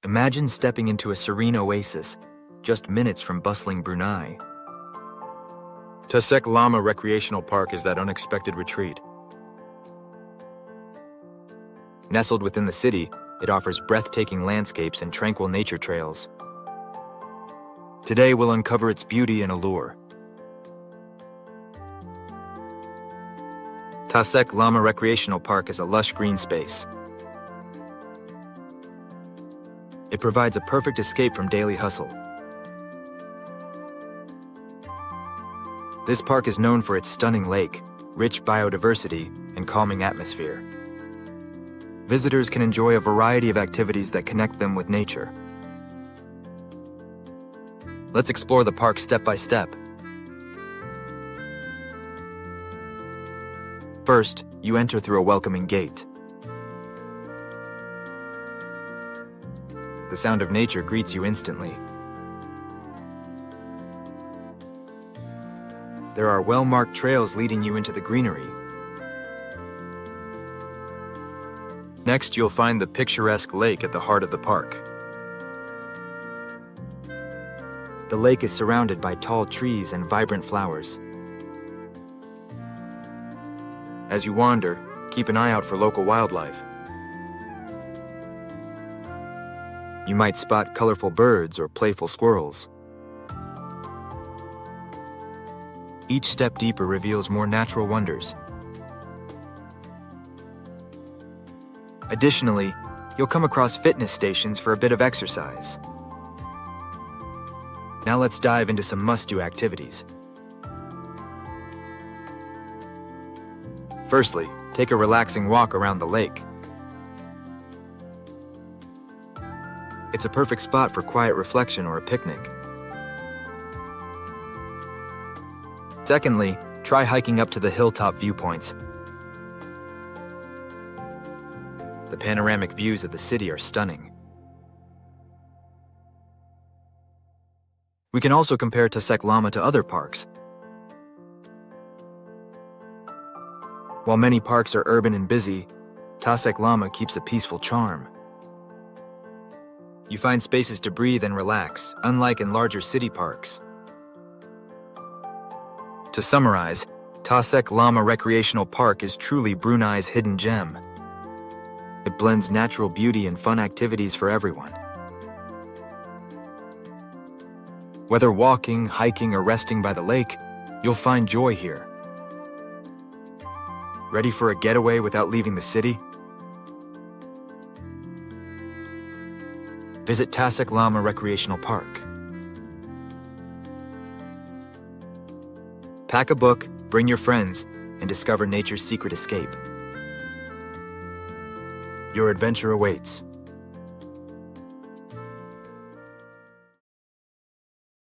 Imagine stepping into a serene oasis, just minutes from bustling Brunei. Tasek Lama Recreational Park is that unexpected retreat. Nestled within the city, it offers breathtaking landscapes and tranquil nature trails. Today we'll uncover its beauty and allure. Tasek Lama Recreational Park is a lush green space. It provides a perfect escape from daily hustle. This park is known for its stunning lake, rich biodiversity, and calming atmosphere. Visitors can enjoy a variety of activities that connect them with nature. Let's explore the park step by step. First, you enter through a welcoming gate. The sound of nature greets you instantly. There are well-marked trails leading you into the greenery. Next, you'll find the picturesque lake at the heart of the park. The lake is surrounded by tall trees and vibrant flowers. As you wander, keep an eye out for local wildlife. You might spot colorful birds or playful squirrels. Each step deeper reveals more natural wonders. Additionally, you'll come across fitness stations for a bit of exercise. Now let's dive into some must-do activities. Firstly, take a relaxing walk around the lake. It's a perfect spot for quiet reflection or a picnic. Secondly, try hiking up to the hilltop viewpoints. The panoramic views of the city are stunning. We can also compare Tasek Lama to other parks. While many parks are urban and busy, Tasek Lama keeps a peaceful charm. You find spaces to breathe and relax, unlike in larger city parks. To summarize, Tasek Lama Recreational Park is truly Brunei's hidden gem. It blends natural beauty and fun activities for everyone. Whether walking, hiking, or resting by the lake, you'll find joy here. Ready for a getaway without leaving the city? Visit Tasek Lama Recreational Park. Pack a book, bring your friends, and discover nature's secret escape. Your adventure awaits.